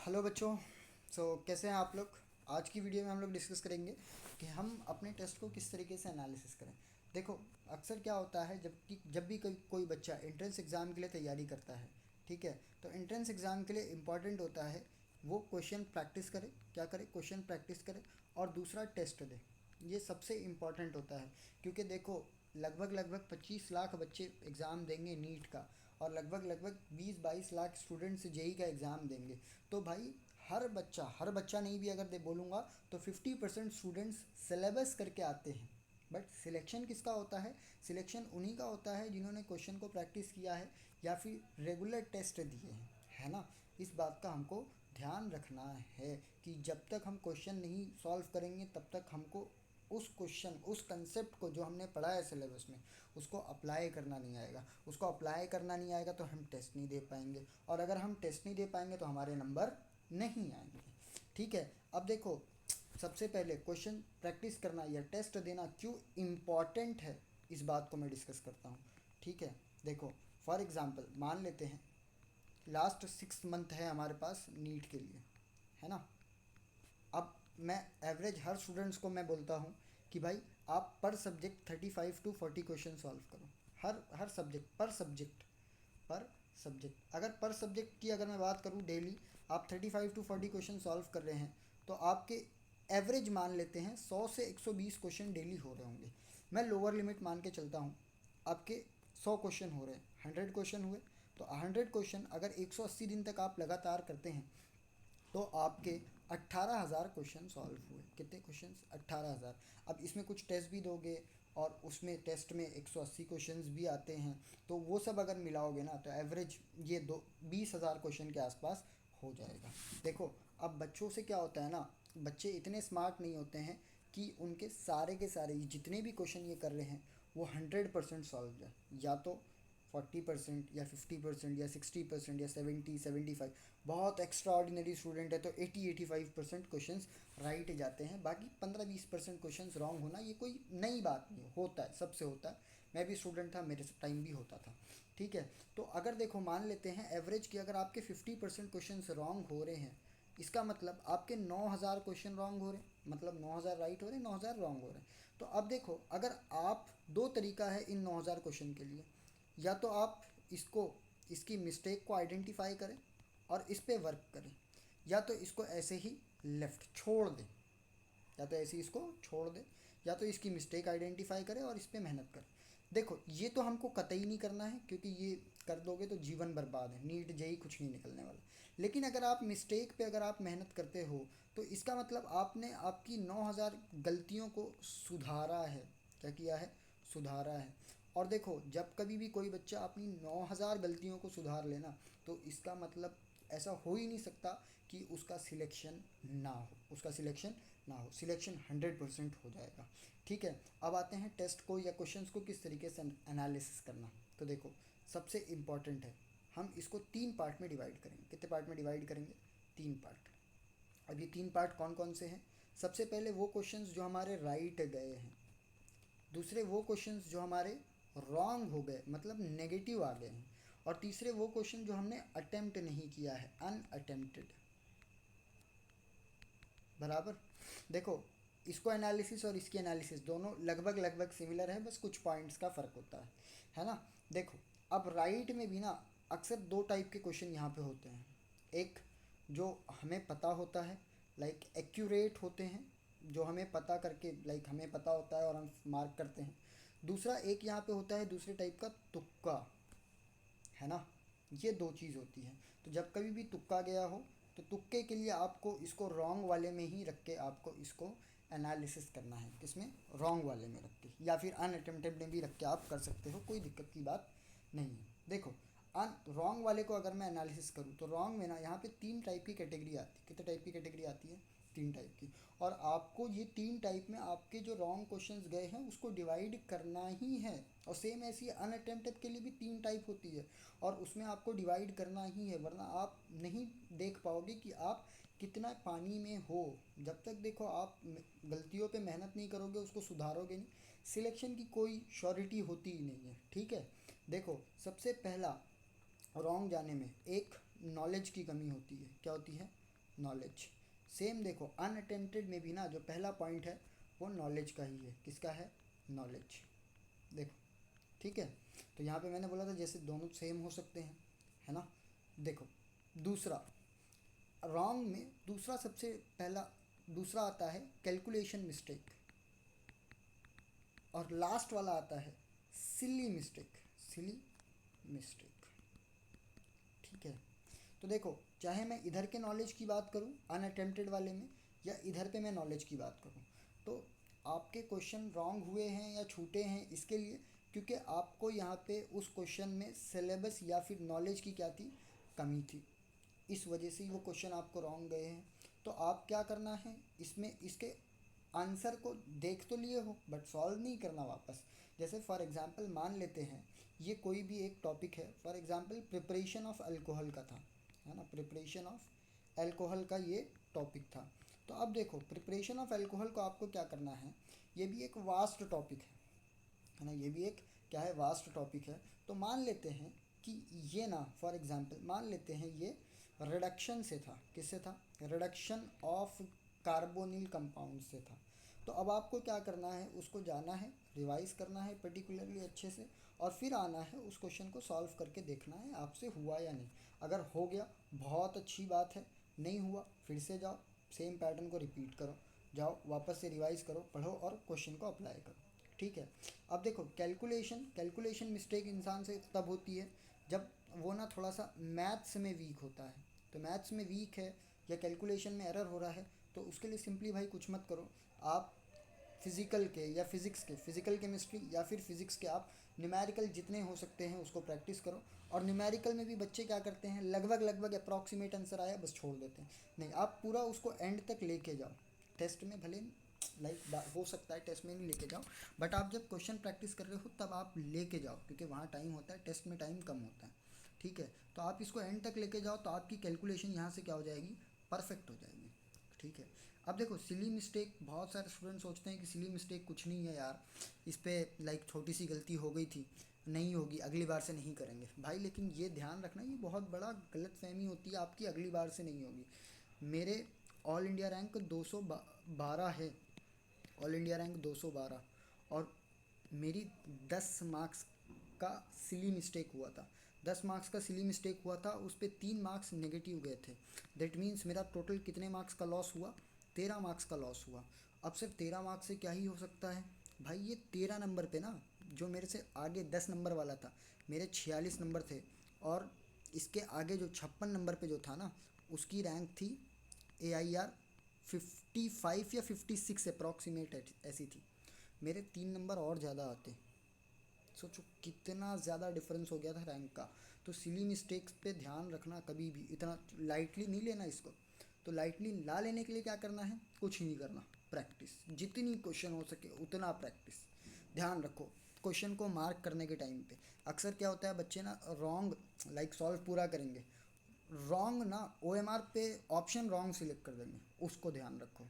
Hello बच्चों। कैसे हैं आप लोग। आज की वीडियो में हम लोग डिस्कस करेंगे कि हम अपने टेस्ट को किस तरीके से एनालिसिस करें। देखो, अक्सर क्या होता है जब भी कोई बच्चा एंट्रेंस एग्ज़ाम के लिए तैयारी करता है, ठीक है, तो एंट्रेंस एग्ज़ाम के लिए इम्पॉर्टेंट होता है वो क्वेश्चन प्रैक्टिस करे। क्या करे? क्वेश्चन प्रैक्टिस करे और दूसरा टेस्ट दे। ये सबसे इम्पॉर्टेंट होता है, क्योंकि देखो लगभग लगभग 25 लाख बच्चे एग्ज़ाम देंगे नीट का, और लगभग लगभग 20-22 लाख स्टूडेंट्स जेई का एग्ज़ाम देंगे। तो भाई हर बच्चा नहीं भी अगर दे बोलूँगा तो 50% स्टूडेंट्स सिलेबस करके आते हैं। बट सिलेक्शन किसका होता है? सिलेक्शन उन्हीं का होता है जिन्होंने क्वेश्चन को प्रैक्टिस किया है या फिर रेगुलर टेस्ट दिए हैं, है ना। इस बात का हमको ध्यान रखना है कि जब तक हम क्वेश्चन नहीं सॉल्व करेंगे तब तक हमको उस कंसेप्ट को जो हमने पढ़ा है सिलेबस में उसको अप्लाई करना नहीं आएगा। उसको अप्लाई करना नहीं आएगा तो हम टेस्ट नहीं दे पाएंगे, और अगर हम टेस्ट नहीं दे पाएंगे तो हमारे नंबर नहीं आएंगे। ठीक है। अब देखो, सबसे पहले क्वेश्चन प्रैक्टिस करना या टेस्ट देना क्यों इम्पॉर्टेंट है, इस बात को मैं डिस्कस करता हूँ। ठीक है। देखो, फॉर एग्ज़ाम्पल मान लेते हैं लास्ट 6 मंथ है हमारे पास नीट के लिए, है ना। अब मैं एवरेज हर स्टूडेंट्स को मैं बोलता हूँ कि भाई आप पर सब्जेक्ट 35 to 40 क्वेश्चन सॉल्व करो। हर सब्जेक्ट पर सब्जेक्ट अगर पर सब्जेक्ट की अगर मैं बात करूँ, डेली आप 35 to 40 क्वेश्चन सॉल्व कर रहे हैं तो आपके एवरेज मान लेते हैं 100 से 120 क्वेश्चन डेली हो रहे होंगे। मैं लोअर लिमिट मान के चलता हूँ, आपके 100 क्वेश्चन हो रहे हैं, 100 क्वेश्चन हुए, तो 100 क्वेश्चन अगर 180 दिन तक आप लगातार करते हैं तो आपके 18,000 क्वेश्चन सॉल्व हुए। कितने क्वेश्चंस? 18,000। अब इसमें कुछ टेस्ट भी दोगे और उसमें टेस्ट में 180 क्वेश्चंस भी आते हैं, तो वो सब अगर मिलाओगे ना तो एवरेज ये 20,000 क्वेश्चन के आसपास हो जाएगा। देखो, अब बच्चों से क्या होता है ना, बच्चे इतने स्मार्ट नहीं होते हैं कि उनके सारे के सारे जितने भी क्वेश्चन ये कर रहे हैं वो 100% सॉल्व जाए। या तो 40% या 50% या 60% या 70-75, बहुत एक्स्ट्रा ऑर्डिनरी स्टूडेंट है तो 80-85% क्वेश्चन राइट जाते हैं। बाकी 15-20% क्वेश्चन रॉन्ग होना ये कोई नई बात नहीं होता है, सबसे होता है। मैं भी स्टूडेंट था, मेरे टाइम भी होता था। ठीक है। तो अगर देखो मान लेते हैं एवरेज की, अगर आपके 50% क्वेश्चन रॉन्ग हो रहे हैं, इसका मतलब आपके 9,000 क्वेश्चन रॉन्ग हो रहे हैं, मतलब 9,000 राइट हो रहे हैं, 9,000 रॉन्ग हो रहे हैं। तो अब देखो, अगर आप दो तरीका है इन 9,000 क्वेश्चन के लिए, या तो आप इसकी मिस्टेक को आइडेंटिफाई करें और इस पे वर्क करें, या तो इसको ऐसे ही लेफ़्ट छोड़ दें, या तो ऐसे ही इसको छोड़ दें, या तो इसकी मिस्टेक आइडेंटिफाई करें और इस पे मेहनत करें। देखो, ये तो हमको कतई नहीं करना है, क्योंकि ये कर दोगे तो जीवन बर्बाद है, नीट जेई कुछ नहीं निकलने वाला। लेकिन अगर आप मिस्टेक पे अगर आप मेहनत करते हो तो इसका मतलब आपने आपकी 9,000 गलतियों को सुधारा है। क्या किया है? सुधारा है। और देखो, जब कभी भी कोई बच्चा अपनी 9,000 गलतियों को सुधार लेना तो इसका मतलब ऐसा हो ही नहीं सकता कि उसका सिलेक्शन ना हो। सिलेक्शन 100% हो जाएगा। ठीक है। अब आते हैं टेस्ट को या क्वेश्चंस को किस तरीके से एनालिसिस करना। तो देखो, सबसे इम्पॉर्टेंट है हम इसको 3 पार्ट में डिवाइड करेंगे। कितने पार्ट में डिवाइड करेंगे? 3 पार्ट। अब ये 3 पार्ट कौन कौन से हैं? सबसे पहले वो क्वेश्चंस जो हमारे राइट गए हैं, दूसरे वो क्वेश्चंस जो हमारे रॉन्ग हो गए मतलब नेगेटिव आ गए हैं, और तीसरे वो क्वेश्चन जो हमने अटेम्प्ट नहीं किया है, अनअटेम्प्टेड। बराबर। देखो, इसको एनालिसिस और इसकी एनालिसिस दोनों लगभग लगभग सिमिलर है, बस कुछ पॉइंट्स का फ़र्क होता है ना। देखो, अब राइट में भी ना अक्सर 2 टाइप के क्वेश्चन यहाँ पे होते हैं। एक जो हमें पता होता है, लाइक एक्यूरेट होते हैं, जो हमें पता करके लाइक हमें पता होता है और हम मार्क करते हैं। दूसरा एक यहाँ पे होता है दूसरे टाइप का, तुक्का, है ना। ये 2 चीज़ होती है। तो जब कभी भी तुक्का गया हो तो तुक्के के लिए आपको इसको रॉन्ग वाले में ही रख के आपको इसको एनालिसिस करना है। किसमें? रॉन्ग वाले में रख के, या फिर अनअटेम्प्टेड में भी रख के आप कर सकते हो, कोई दिक्कत की बात नहीं है। देखो, अन रॉन्ग वाले को अगर मैं एनालिसिस करूँ तो रॉन्ग में ना यहाँ पे 3 टाइप की कैटेगरी आती है। कितने टाइप की कैटेगरी आती है? 3 टाइप की। और आपको ये 3 टाइप में आपके जो रॉन्ग क्वेश्चंस गए हैं उसको डिवाइड करना ही है। और सेम ऐसी अनअटेम्प्टेड के लिए भी 3 टाइप होती है और उसमें आपको डिवाइड करना ही है, वरना आप नहीं देख पाओगे कि आप कितना पानी में हो। जब तक देखो आप गलतियों पे मेहनत नहीं करोगे, उसको सुधारोगे नहीं, सिलेक्शन की कोई श्योरिटी होती ही नहीं है। ठीक है। देखो, सबसे पहला रॉन्ग जाने में एक नॉलेज की कमी होती है। क्या होती है? नॉलेज। सेम देखो अनअटेम्प्टेड में भी ना जो पहला पॉइंट है वो नॉलेज का ही है। किसका है? नॉलेज। देखो ठीक है, तो यहाँ पे मैंने बोला था जैसे दोनों सेम हो सकते हैं, है ना। देखो दूसरा रॉन्ग में दूसरा सबसे पहला दूसरा आता है कैलकुलेशन मिस्टेक, और लास्ट वाला आता है सिली मिस्टेक। सिली मिस्टेक, ठीक है। तो देखो चाहे मैं इधर के नॉलेज की बात करूँ अनअटेम्प्टेड वाले में, या इधर पे मैं नॉलेज की बात करूँ, तो आपके क्वेश्चन रॉन्ग हुए हैं या छूटे हैं इसके लिए क्योंकि आपको यहाँ पे उस क्वेश्चन में सिलेबस या फिर नॉलेज की क्या थी? कमी थी। इस वजह से ही वो क्वेश्चन आपको रॉन्ग गए हैं। तो आप क्या करना है इसमें, इसके आंसर को देख तो लिए हो बट सॉल्व नहीं करना वापस। जैसे फॉर एग्जांपल मान लेते हैं ये कोई भी एक टॉपिक है, for example preparation of alcohol का था, है ना, प्रिपरेशन ऑफ अल्कोहल का ये टॉपिक था। तो अब देखो प्रिपरेशन ऑफ अल्कोहल को आपको क्या करना है, ये भी एक वास्ट टॉपिक है ना, ये भी एक क्या है? वास्ट टॉपिक है। तो मान लेते हैं कि ये ना फॉर एग्जांपल मान लेते हैं ये रिडक्शन से था। किससे था? रिडक्शन ऑफ कार्बोनिल कंपाउंड से था। तो अब आपको क्या करना है, उसको जाना है, रिवाइज करना है पर्टिकुलरली अच्छे से, और फिर आना है उस क्वेश्चन को सॉल्व करके देखना है आपसे हुआ या नहीं। अगर हो गया बहुत अच्छी बात है, नहीं हुआ फिर से जाओ सेम पैटर्न को रिपीट करो, जाओ वापस से रिवाइज करो, पढ़ो और क्वेश्चन को अप्लाई करो, ठीक है। अब देखो कैलकुलेशन मिस्टेक इंसान से तब होती है जब वो ना थोड़ा सा मैथ्स में वीक होता है। तो मैथ्स में वीक है या कैलकुलेशन में एरर हो रहा है तो उसके लिए सिंपली भाई कुछ मत करो, आप फिज़िकल के या फिज़िकल केमिस्ट्री या फिर फिज़िक्स के आप न्यूमेरिकल जितने हो सकते हैं उसको प्रैक्टिस करो। और न्यूमेरिकल में भी बच्चे क्या करते हैं, लगभग अप्रॉक्सीमेट आंसर आया बस छोड़ देते हैं। नहीं, आप पूरा उसको एंड तक लेके जाओ। टेस्ट में भले हो सकता है टेस्ट में नहीं लेके जाओ, बट आप जब क्वेश्चन प्रैक्टिस कर रहे हो तब आप लेके जाओ क्योंकि वहाँ टाइम होता है, टेस्ट में टाइम कम होता है, ठीक है। तो आप इसको एंड तक लेके जाओ तो आपकी कैलकुलेशन यहाँ से क्या हो जाएगी? परफेक्ट हो जाएगी, ठीक है। अब देखो सिली मिस्टेक, बहुत सारे स्टूडेंट सोचते हैं कि सिली मिस्टेक कुछ नहीं है यार, इस पर छोटी सी गलती हो गई थी, नहीं होगी, अगली बार से नहीं करेंगे भाई। लेकिन ये ध्यान रखना ये बहुत बड़ा गलत फहमी होती है आपकी, अगली बार से नहीं होगी। मेरे ऑल इंडिया रैंक 212 है, ऑल इंडिया रैंक 212, और मेरी 10 मार्क्स का सिली मिस्टेक हुआ था। 10 मार्क्स का सिली मिस्टेक हुआ था, उस पर 3 मार्क्स नेगेटिव गए थे। दैट मीन्स मेरा टोटल कितने मार्क्स का लॉस हुआ? 13 मार्क्स का लॉस हुआ। अब सिर्फ 13 मार्क्स से क्या ही हो सकता है भाई, ये 13 नंबर पे ना, जो मेरे से आगे 10 नंबर वाला था, मेरे 46 नंबर थे, और इसके आगे जो 56 नंबर पे जो था ना, उसकी रैंक थी AIR 55 या 56 अप्रॉक्सीमेट ऐसी थी। मेरे 3 नंबर और ज़्यादा आते, सोचो कितना ज़्यादा डिफरेंस हो गया था रैंक का। तो सिली मिस्टेक्स पे ध्यान रखना, कभी भी इतना लाइटली नहीं लेना इसको। तो लाइटली ना लेने के लिए क्या करना है? कुछ ही नहीं करना, प्रैक्टिस, जितनी क्वेश्चन हो सके उतना प्रैक्टिस। ध्यान रखो क्वेश्चन को मार्क करने के टाइम पे अक्सर क्या होता है, बच्चे ना रॉन्ग सॉल्व पूरा करेंगे, रॉन्ग ना OMR पे ऑप्शन रॉन्ग सिलेक्ट कर देंगे, उसको ध्यान रखो।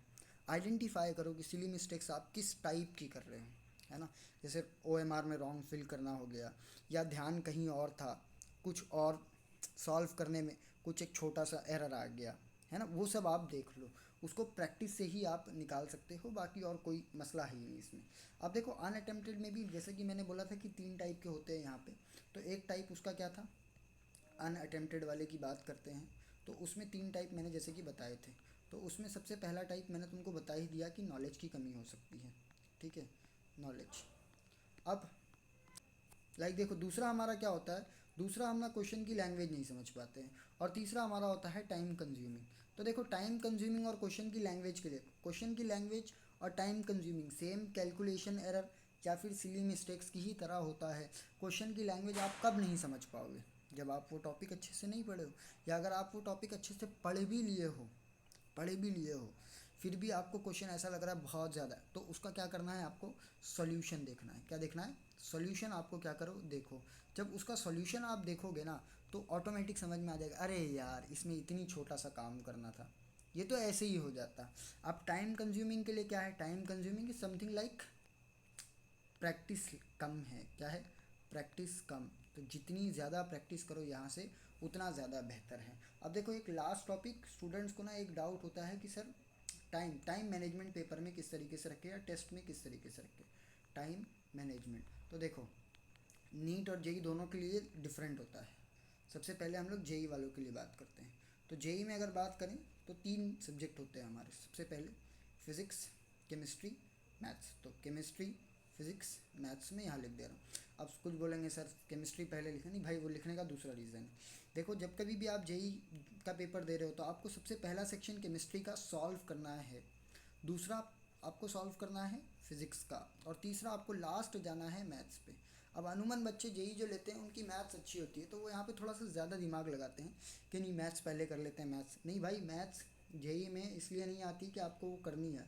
आइडेंटिफाई करो कि सिली मिस्टेक्स आप किस टाइप की कर रहे हो, है ना। जैसे OMR में रॉन्ग फिल करना हो गया, या ध्यान कहीं और था, कुछ और सॉल्व करने में कुछ एक छोटा सा एरर आ गया, है ना, वो सब आप देख लो। उसको प्रैक्टिस से ही आप निकाल सकते हो, बाकी और कोई मसला ही नहीं इसमें। अब देखो अनअटेम्प्टेड में भी जैसे कि मैंने बोला था कि 3 टाइप के होते हैं यहाँ पे, तो एक टाइप उसका क्या था, अनअटेम्प्टेड वाले की बात करते हैं। तो उसमें 3 टाइप मैंने जैसे कि बताए थे। तो उसमें सबसे पहला टाइप मैंने तुमको बता ही दिया कि नॉलेज की कमी हो सकती है, ठीक है, नॉलेज। अब देखो दूसरा हमारा क्या होता है, दूसरा हम ना क्वेश्चन की लैंग्वेज नहीं समझ पाते हैं, और तीसरा हमारा होता है टाइम कंज्यूमिंग। तो देखो टाइम कंज्यूमिंग और क्वेश्चन की लैंग्वेज के लिए, क्वेश्चन की लैंग्वेज और time consuming same calculation error या फिर सिली मिस्टेक्स की ही तरह होता है। क्वेश्चन की लैंग्वेज आप कब नहीं समझ पाओगे? जब आप वो टॉपिक अच्छे से नहीं पढ़े हो, या अगर आप वो टॉपिक अच्छे से पढ़े भी लिए हो फिर भी आपको क्वेश्चन ऐसा लग रहा है बहुत ज़्यादा, तो उसका क्या करना है, आपको सॉल्यूशन देखना है। क्या देखना है? सॉल्यूशन। आपको क्या करो, देखो। जब उसका सॉल्यूशन आप देखोगे ना तो ऑटोमेटिक समझ में आ जाएगा, अरे यार इसमें इतनी छोटा सा काम करना था, ये तो ऐसे ही हो जाता। अब टाइम कंज्यूमिंग के लिए क्या है, time consuming is something like practice कम है। क्या है? प्रैक्टिस कम। तो जितनी ज़्यादा प्रैक्टिस करो यहाँ से उतना ज़्यादा बेहतर है। अब देखो एक लास्ट टॉपिक, स्टूडेंट्स को ना एक डाउट होता है कि सर टाइम मैनेजमेंट पेपर में किस तरीके से रखे या टेस्ट में किस तरीके से रखे, टाइम मैनेजमेंट। तो देखो नीट और जेई दोनों के लिए डिफरेंट होता है। सबसे पहले हम लोग जेई वालों के लिए बात करते हैं। तो जेई में अगर बात करें तो 3 सब्जेक्ट होते हैं हमारे। सबसे पहले फिज़िक्स, केमिस्ट्री, मैथ्स। तो केमिस्ट्री, फिज़िक्स, मैथ्स में यहाँ लिख दे रहा हूँ। आप कुछ बोलेंगे सर केमिस्ट्री पहले लिखा, नहीं भाई, वो लिखने का दूसरा रीज़न है। देखो जब कभी भी आप जेई का पेपर दे रहे हो तो आपको सबसे पहला सेक्शन केमिस्ट्री का सॉल्व करना है, दूसरा आपको सॉल्व करना है फिज़िक्स का, और तीसरा आपको लास्ट जाना है मैथ्स पे। अब अनुमान बच्चे जेई जो लेते हैं उनकी मैथ्स अच्छी होती है तो वो यहाँ पे थोड़ा सा ज़्यादा दिमाग लगाते हैं कि नहीं मैथ्स पहले कर लेते हैं। मैथ्स नहीं भाई, मैथ्स जेई में इसलिए नहीं आती कि आपको वो करनी है,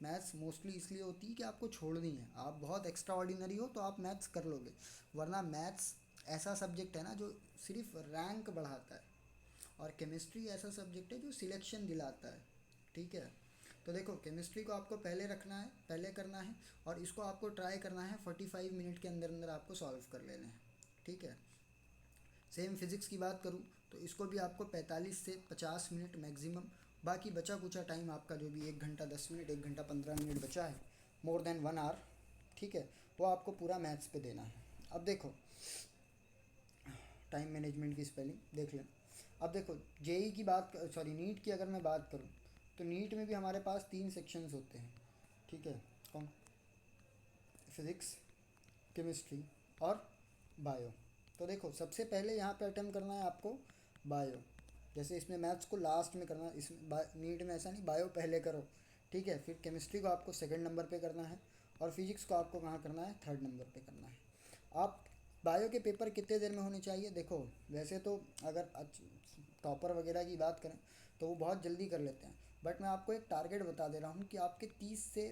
मैथ्स मोस्टली इसलिए होती है कि आपको छोड़नी है। आप बहुत एक्स्ट्रा ऑर्डिनरी हो तो आप मैथ्स कर लोगे, वरना मैथ्स ऐसा सब्जेक्ट है ना जो सिर्फ रैंक बढ़ाता है, और केमिस्ट्री ऐसा सब्जेक्ट है जो सिलेक्शन दिलाता है। ठीक है, तो देखो केमिस्ट्री को आपको पहले रखना है, पहले करना है, और इसको आपको ट्राई करना है 45 मिनट के अंदर अंदर आपको सॉल्व कर लेना है। ठीक है, सेम फिज़िक्स की बात करूँ तो इसको भी आपको 45 से 50 मिनट मैक्सिमम, बाकी बचा कुचा टाइम आपका जो भी 1 घंटा 10 मिनट 1 घंटा 15 मिनट बचा है, मोर देन 1 आवर, ठीक है, वो आपको पूरा मैथ्स पे देना है। अब देखो टाइम मैनेजमेंट की स्पेलिंग देख लें। अब देखो जेई की बात, सॉरी नीट की अगर मैं बात करूँ तो नीट में भी हमारे पास 3 सेक्शंस होते हैं। ठीक है, कौन, फिज़िक्स, केमिस्ट्री और बायो। तो देखो सबसे पहले यहाँ पे अटेम्प्ट करना है आपको बायो, जैसे इसमें मैथ्स को लास्ट में करना, इसमें नीट में ऐसा नहीं, बायो पहले करो। ठीक है, फिर केमिस्ट्री को आपको सेकंड नंबर पे करना है, और फिजिक्स को आपको कहाँ करना है, थर्ड नंबर पे करना है। आप बायो के पेपर कितने देर में होने चाहिए, देखो वैसे तो अगर टॉपर वगैरह की बात करें तो वो बहुत जल्दी कर लेते हैं, बट मैं आपको एक टारगेट बता दे रहा हूँ कि आपके 30 से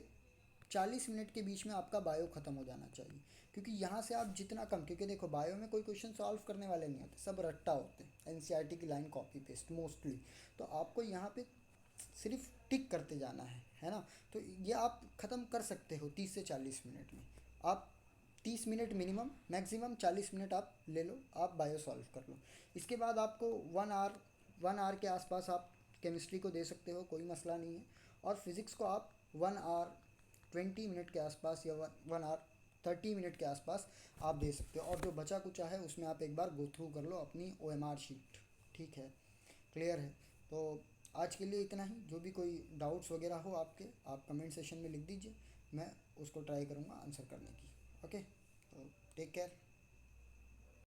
40 मिनट के बीच में आपका बायो ख़त्म हो जाना चाहिए। क्योंकि यहाँ से आप जितना कम, क्योंकि देखो बायो में कोई क्वेश्चन सॉल्व करने वाले नहीं होते, सब रट्टा होते हैं, एनसीईआरटी की लाइन कॉपी पेस्ट मोस्टली। तो आपको यहाँ पे सिर्फ टिक करते जाना है ना। तो ये आप ख़त्म कर सकते हो 30 से 40 मिनट में। आप 30 मिनट मिनिमम, मैक्सिमम 40 मिनट आप ले लो, आप बायो सॉल्व कर लो। इसके बाद आपको 1 आवर के आसपास आप केमिस्ट्री को दे सकते हो, कोई मसला नहीं है। और फिज़िक्स को आप 1 आवर 20 मिनट के आसपास या 1 आवर 30 मिनट के आसपास आप दे सकते हो। और जो बचा कुचा है उसमें आप एक बार गो थ्रू कर लो अपनी ओएमआर शीट। ठीक है, क्लियर है। तो आज के लिए इतना ही। जो भी कोई डाउट्स वगैरह हो आपके, आप कमेंट सेशन में लिख दीजिए, मैं उसको ट्राई करूँगा आंसर करने की। ओके, तो टेक केयर।